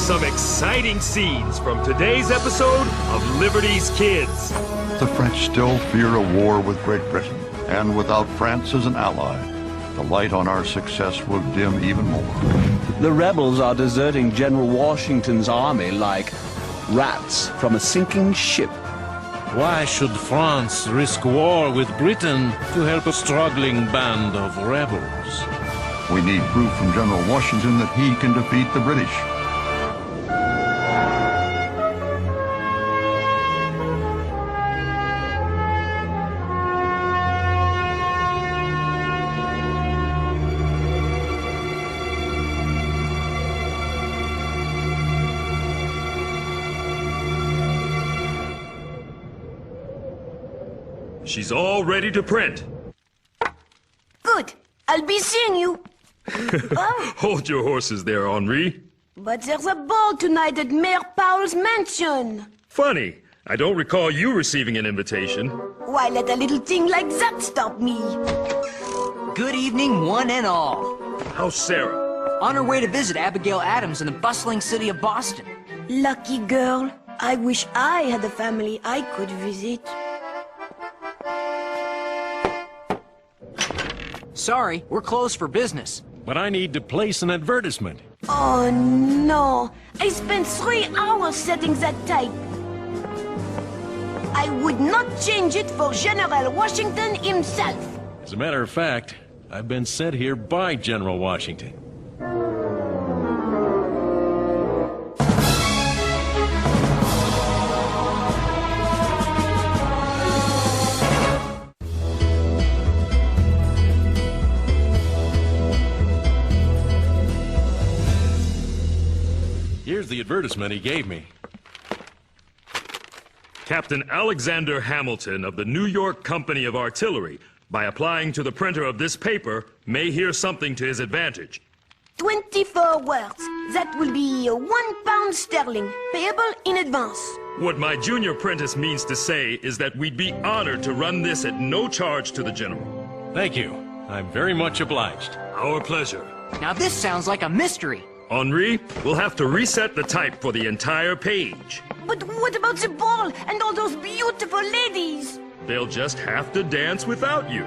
some exciting scenes from today's episode of Liberty's Kids. The French still fear a war with Great Britain, and without France as an ally, the light on our success will dim even more. The rebels are deserting General Washington's army like rats from a sinking ship. Why should France risk war with Britain to help a struggling band of rebels? We need proof from General Washington that he can defeat the British. She's all ready to print. Good. I'll be seeing you. Oh. Hold your horses there, Henri. But there's a ball tonight at Mayor Powell's mansion. Funny, I don't recall you receiving an invitation. Why let a little thing like that stop me? Good evening, one and all. How's Sarah? On her way to visit Abigail Adams in the bustling city of Boston. Lucky girl. I wish I had a family I could visit. Sorry, we're closed for business. But I need to place an advertisement. Oh no. I spent 3 hours setting that type. I would not change it for General Washington himself. As a matter of fact, I've been sent here by General Washington. Here's the advertisement he gave me. Captain Alexander Hamilton of the New York Company of Artillery, by applying to the printer of this paper, may hear something to his advantage. 24 words. That will be £1 sterling, payable in advance. What my junior apprentice means to say is that we'd be honored to run this at no charge to the General. Thank you. I'm very much obliged. Our pleasure. Now this sounds like a mystery. Henri, we'll have to reset the type for the entire page. But what about the ball and all those beautiful ladies? They'll just have to dance without you.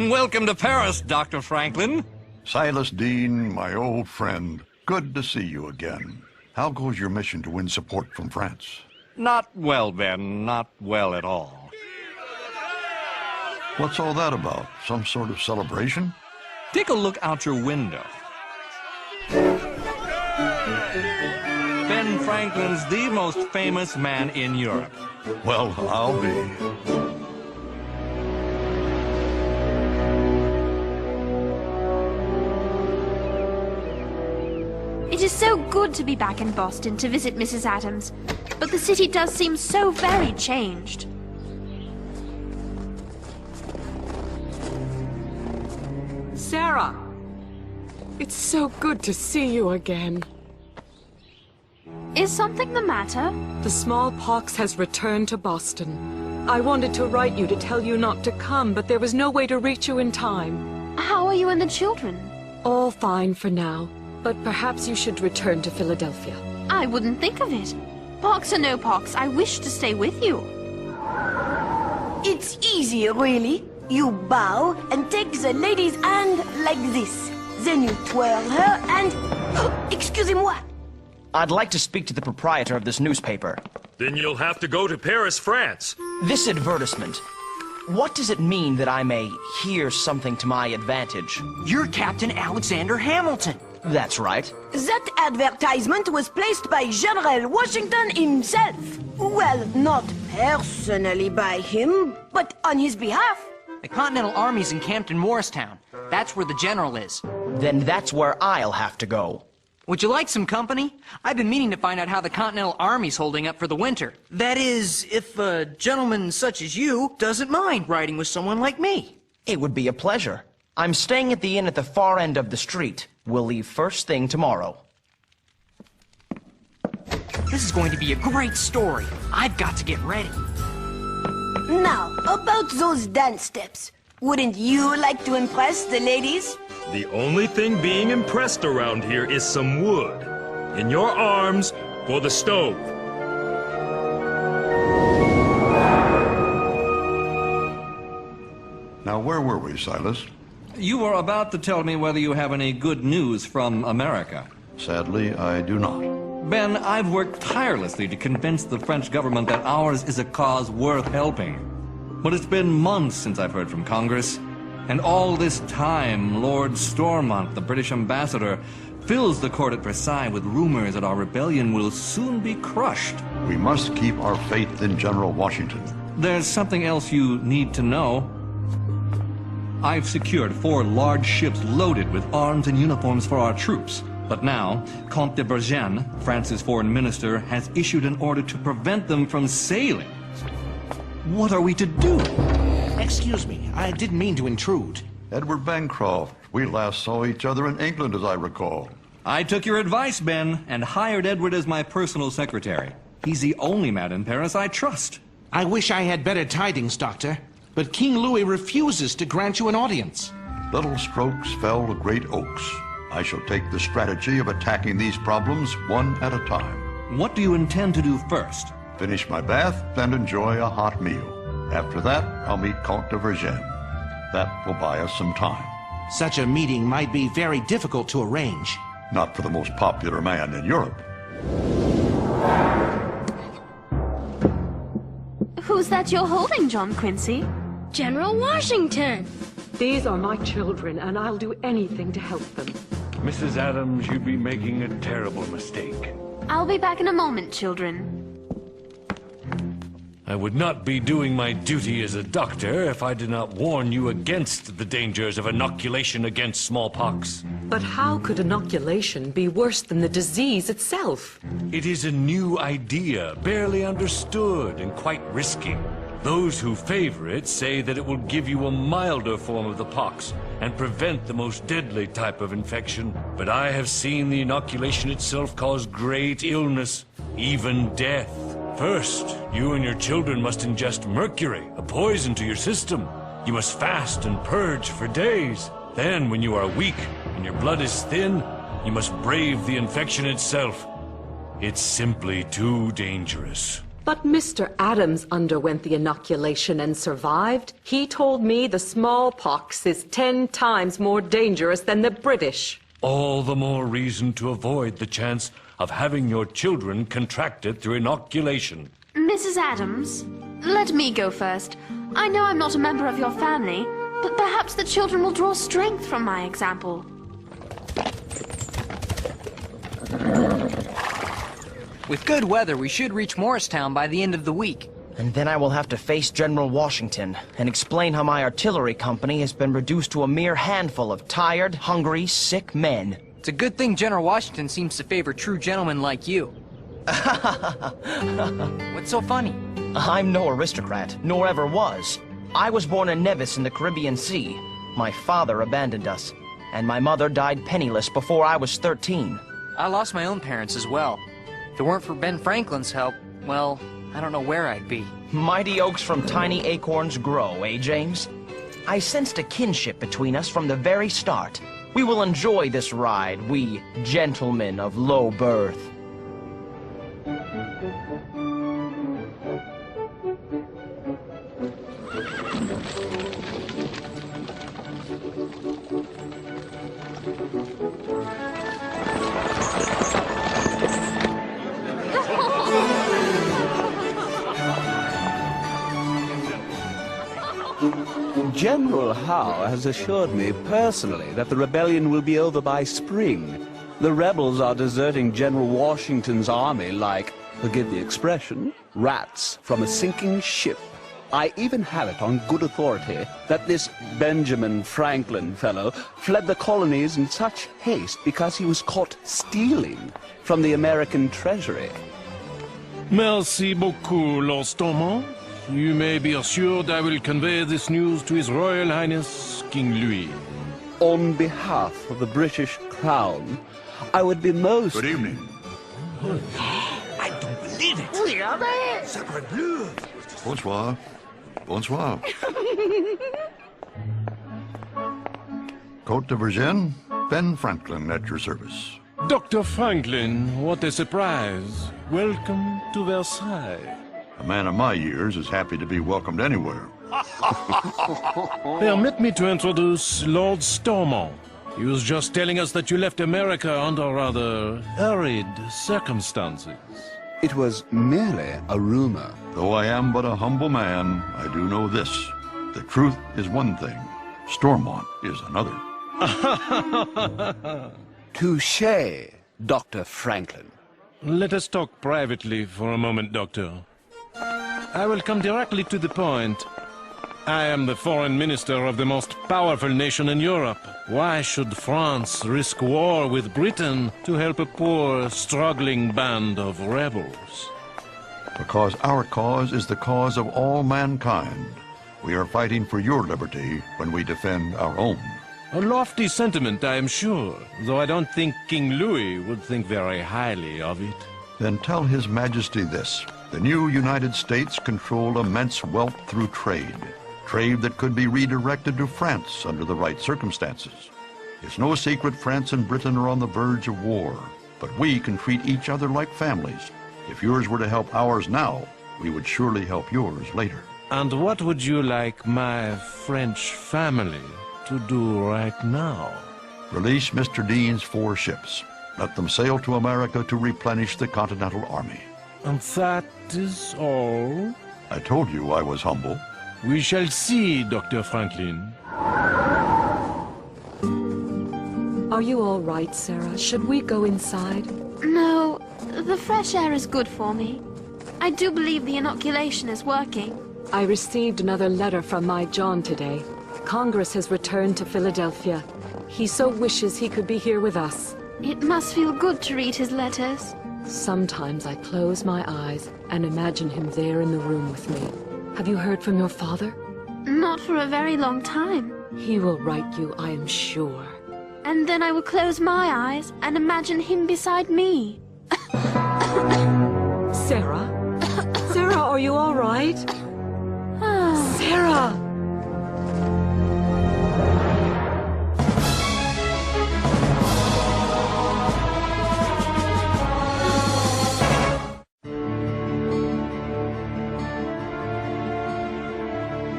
Welcome to Paris, Dr. Franklin. Silas Dean, my old friend, good to see you again. How goes your mission to win support from France? Not well, Ben, not well at all. What's all that about? Some sort of celebration? Take a look out your window. Ben Franklin's the most famous man in Europe. Well, I'll be. It is so good to be back in Boston to visit Mrs. Adams, but the city does seem so very changed. Sarah! It's so good to see you again. Is something the matter? The smallpox has returned to Boston. I wanted to write you to tell you not to come, but there was no way to reach you in time. How are you and the children? All fine for now, but perhaps you should return to Philadelphia. I wouldn't think of it. Pox or no pox, I wish to stay with you. It's easy, really. You bow and take the lady's hand like this. Then you twirl her and... Oh, excusez-moi. I'd like to speak to the proprietor of this newspaper. Then you'll have to go to Paris, France. This advertisement. What does it mean that I may hear something to my advantage? You're Captain Alexander Hamilton. That's right. That advertisement was placed by General Washington himself. Well, not personally by him, but on his behalf. The Continental Army's encamped in Morristown. That's where the general is. Then that's where I'll have to go. Would you like some company? I've been meaning to find out how the Continental Army's holding up for the winter. That is, if a gentleman such as you doesn't mind riding with someone like me. It would be a pleasure. I'm staying at the inn at the far end of the street. We'll leave first thing tomorrow. This is going to be a great story. I've got to get ready. Now, about those dance steps. Wouldn't you like to impress the ladies? The only thing being impressed around here is some wood. In your arms for the stove. Now, where were we, Silas? You were about to tell me whether you have any good news from America. Sadly, I do not. Ben, I've worked tirelessly to convince the French government that ours is a cause worth helping. But it's been months since I've heard from Congress. And all this time, Lord Stormont, the British ambassador, fills the court at Versailles with rumors that our rebellion will soon be crushed. We must keep our faith in General Washington. There's something else you need to know. I've secured 4 large ships loaded with arms and uniforms for our troops. But now, Comte de Bergen, France's foreign minister, has issued an order to prevent them from sailing. What are we to do? Excuse me, I didn't mean to intrude. Edward Bancroft, we last saw each other in England, as I recall. I took your advice, Ben, and hired Edward as my personal secretary. He's the only man in Paris I trust. I wish I had better tidings, Doctor. But King Louis refuses to grant you an audience. Little strokes fell great oaks. I shall take the strategy of attacking these problems one at a time. What do you intend to do first? Finish my bath and enjoy a hot meal. After that, I'll meet Comte de Vergen. That will buy us some time. Such a meeting might be very difficult to arrange. Not for the most popular man in Europe. Who's that you're holding, John Quincy? General Washington! These are my children, and I'll do anything to help them. Mrs. Adams, you'd be making a terrible mistake. I'll be back in a moment, children. I would not be doing my duty as a doctor if I did not warn you against the dangers of inoculation against smallpox. But how could inoculation be worse than the disease itself? It is a new idea, barely understood and quite risky. Those who favor it say that it will give you a milder form of the pox and prevent the most deadly type of infection. But I have seen the inoculation itself cause great illness, even death. First, you and your children must ingest mercury, a poison to your system. You must fast and purge for days. Then, when you are weak and your blood is thin, you must brave the infection itself. It's simply too dangerous. But Mr. Adams underwent the inoculation and survived. He told me the smallpox is 10 times more dangerous than the British. All the more reason to avoid the chance of having your children contract it through inoculation. Mrs. Adams, let me go first. I know I'm not a member of your family, but perhaps the children will draw strength from my example. With good weather, we should reach Morristown by the end of the week. And then I will have to face General Washington and explain how my artillery company has been reduced to a mere handful of tired, hungry, sick men. It's a good thing General Washington seems to favor true gentlemen like you. What's so funny? I'm no aristocrat, nor ever was. I was born in Nevis in the Caribbean Sea. My father abandoned us, and my mother died penniless before I was 13. I lost my own parents as well. If it weren't for Ben Franklin's help, well, I don't know where I'd be. Mighty oaks from tiny acorns grow, eh, James? I sensed a kinship between us from the very start. We will enjoy this ride, we gentlemen of low birth. General Howe has assured me personally that the rebellion will be over by spring. The rebels are deserting General Washington's army like, forgive the expression, rats from a sinking ship. I even have it on good authority that this Benjamin Franklin fellow fled the colonies in such haste because he was caught stealing from the American treasury. Merci beaucoup, Lord Stormont. You may be assured I will convey this news to His Royal Highness King Louis. On behalf of the British Crown, I would be most... Good evening. I don't believe it. Sacre bleu. Bonsoir. Bonsoir. Côte de Virgin, Ben Franklin at your service. Dr. Franklin, what a surprise. Welcome to Versailles. A man of my years is happy to be welcomed anywhere. Permit me to introduce Lord Stormont. He was just telling us that you left America under rather arid circumstances. It was merely a rumor. Though I am but a humble man, I do know this. The truth is one thing. Stormont is another. Touché, Dr. Franklin. Let us talk privately for a moment, Doctor. I will come directly to the point. I am the foreign minister of the most powerful nation in Europe. Why should France risk war with Britain to help a poor, struggling band of rebels? Because our cause is the cause of all mankind. We are fighting for your liberty when we defend our own. A lofty sentiment, I am sure, though I don't think King Louis would think very highly of it. Then tell His Majesty this. The new United States control immense wealth through trade. Trade that could be redirected to France under the right circumstances. It's no secret France and Britain are on the verge of war, but we can treat each other like families. If yours were to help ours now, we would surely help yours later. And what would you like my French family to do right now? Release Mr. Dean's 4 ships. Let them sail to America to replenish the Continental Army. And that is all? I told you I was humble. We shall see, Dr. Franklin. Are you all right, Sarah? Should we go inside? No, the fresh air is good for me. I do believe the inoculation is working. I received another letter from my John today. Congress has returned to Philadelphia. He so wishes he could be here with us. It must feel good to read his letters. Sometimes I close my eyes and imagine him there in the room with me. Have you heard from your father? Not for a very long time. He will write you, I am sure. And then I will close my eyes and imagine him beside me. Sarah? Sarah, are you all right? Sarah!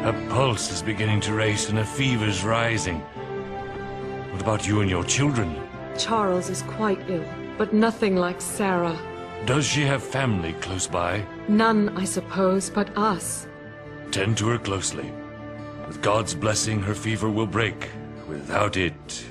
Her pulse is beginning to race and her fever's rising. What about you and your children? Charles is quite ill, but nothing like Sarah. Does she have family close by? None, I suppose, but us. Tend to her closely. With God's blessing, her fever will break. Without it...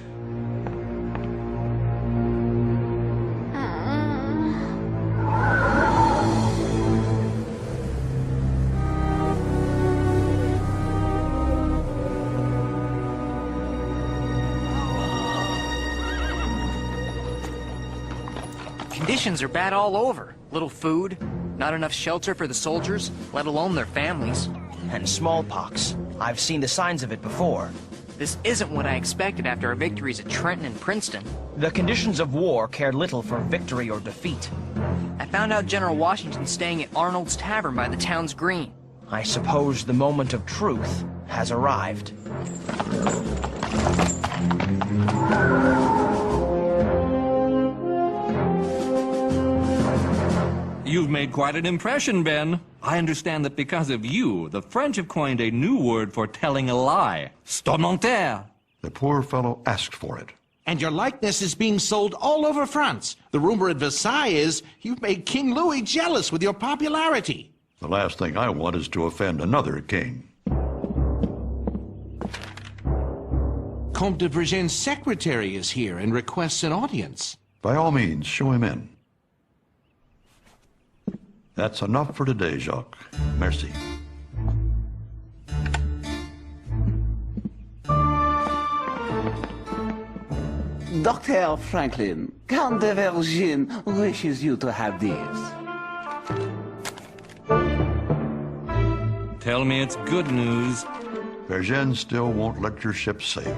Conditions are bad all over. Little food, not enough shelter for the soldiers, let alone their families. And smallpox. I've seen the signs of it before. This isn't what I expected after our victories at Trenton and Princeton. The conditions of war care little for victory or defeat. I found out General Washington's staying at Arnold's Tavern by the town's green. I suppose the moment of truth has arrived. You've made quite an impression, Ben. I understand that because of you, the French have coined a new word for telling a lie. Stormenter. The poor fellow asked for it. And your likeness is being sold all over France. The rumor at Versailles is you've made King Louis jealous with your popularity. The last thing I want is to offend another king. Comte de Vergennes' secretary is here and requests an audience. By all means, show him in. That's enough for today, Jacques. Merci. Dr. Franklin, Count de Vergennes wishes you to have this. Tell me it's good news. Vergennes still won't let your ship sail,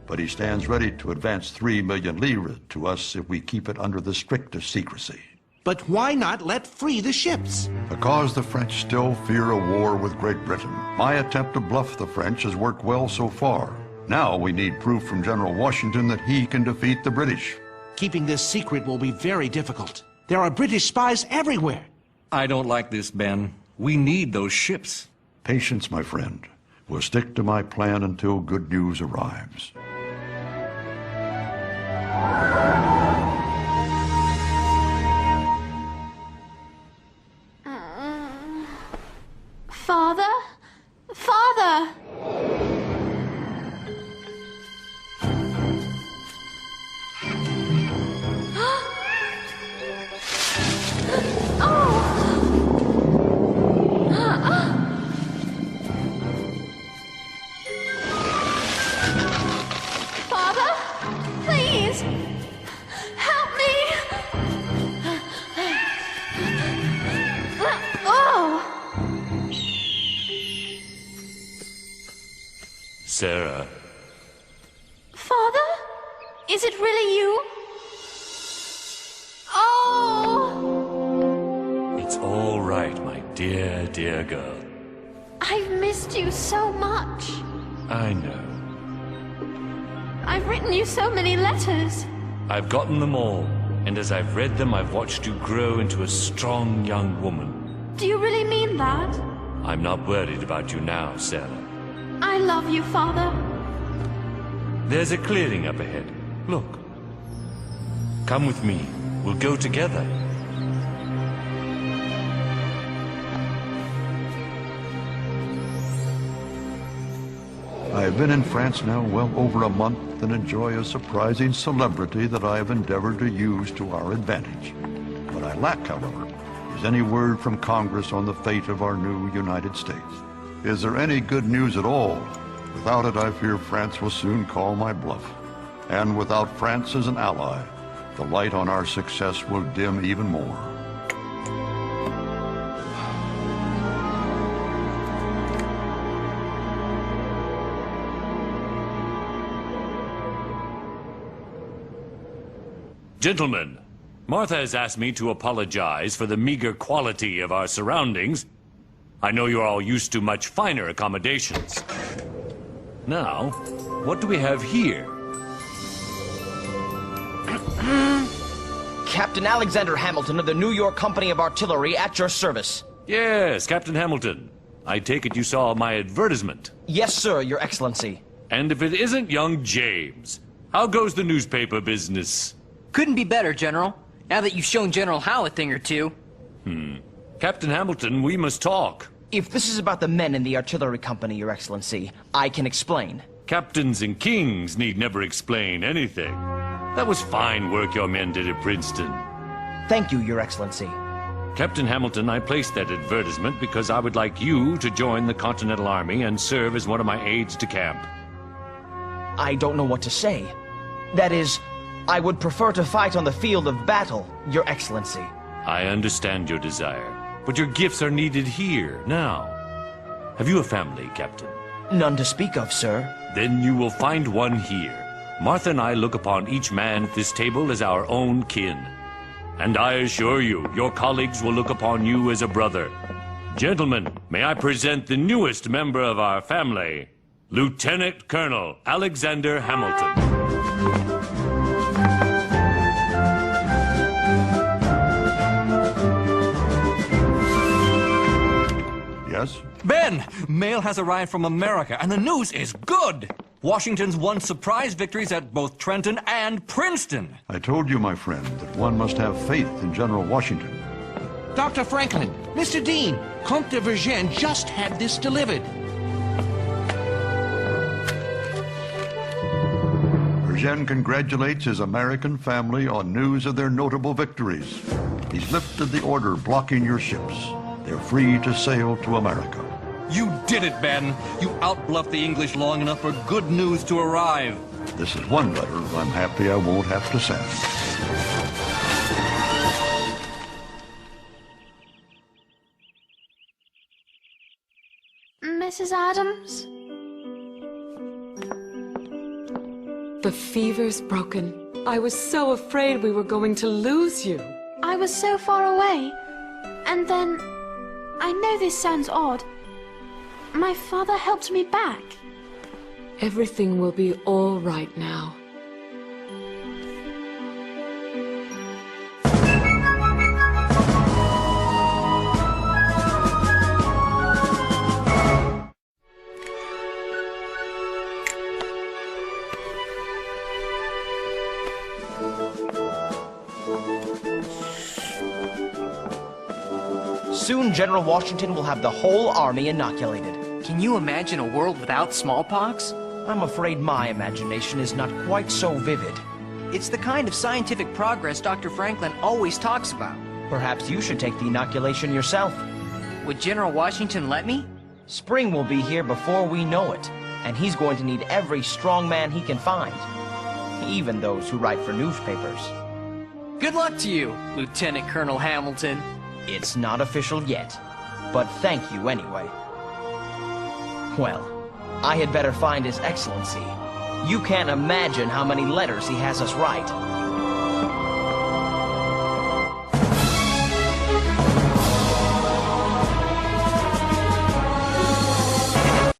but he stands ready to advance 3 million livres to us if we keep it under the strictest secrecy. But why not let free the ships? Because the French still fear a war with Great Britain. My attempt to bluff the French has worked well so far. Now we need proof from General Washington that he can defeat the British. Keeping this secret will be very difficult. There are British spies everywhere. I don't like this, Ben. We need those ships. Patience, my friend. We'll stick to my plan until good news arrives. Father? Father! Father, please, help me. Sarah. Father? Is it really you? Oh! It's all right, my dear, dear girl. I've missed you so much. I know. I've written you so many letters. I've gotten them all, and as I've read them, I've watched you grow into a strong young woman. Do you really mean that? I'm not worried about you now, Sarah. I love you, Father. There's a clearing up ahead. Look. Come with me. We'll go together. I have been in France now well over a month and enjoy a surprising celebrity that I have endeavored to use to our advantage. What I lack, however, is any word from Congress on the fate of our new United States. Is there any good news at all? Without it, I fear France will soon call my bluff. And without France as an ally, the light on our success will dim even more. Gentlemen, Martha has asked me to apologize for the meager quality of our surroundings. I know you're all used to much finer accommodations. Now, what do we have here? Captain Alexander Hamilton of the New York Company of Artillery at your service. Yes, Captain Hamilton. I take it you saw my advertisement. Yes, sir, Your Excellency. And if it isn't young James, how goes the newspaper business? Couldn't be better, General. Now that you've shown General Howe a thing or two. Captain Hamilton, we must talk. If this is about the men in the artillery company, Your Excellency, I can explain. Captains and kings need never explain anything. That was fine work your men did at Princeton. Thank you, Your Excellency. Captain Hamilton, I placed that advertisement because I would like you to join the Continental Army and serve as one of my aides de camp. I don't know what to say. That is, I would prefer to fight on the field of battle, Your Excellency. I understand your desire, but your gifts are needed here, now. Have you a family, Captain? None to speak of, sir. Then you will find one here. Martha and I look upon each man at this table as our own kin. And I assure you, your colleagues will look upon you as a brother. Gentlemen, may I present the newest member of our family, Lieutenant Colonel Alexander Hamilton. Yes? Ben, mail has arrived from America, and the news is good. Washington's won surprise victories at both Trenton and Princeton. I told you, my friend, that one must have faith in General Washington. Dr. Franklin, Mr. Dean, Comte de Vergennes just had this delivered. Vergennes congratulates his American family on news of their notable victories. He's lifted the order blocking your ships. They're free to sail to America. You did it, Ben. You outbluffed the English long enough for good news to arrive. This is one letter I'm happy I won't have to send. Mrs. Adams? The fever's broken. I was so afraid we were going to lose you. I was so far away. And then, I know this sounds odd, my father helped me back. Everything will be all right now. Soon General Washington will have the whole army inoculated. Can you imagine a world without smallpox? I'm afraid my imagination is not quite so vivid. It's the kind of scientific progress Dr. Franklin always talks about. Perhaps you should take the inoculation yourself. Would General Washington let me? Spring will be here before we know it, and he's going to need every strong man he can find, even those who write for newspapers. Good luck to you, Lieutenant Colonel Hamilton. It's not official yet, but thank you anyway. Well, I had better find His Excellency. You can't imagine how many letters he has us write.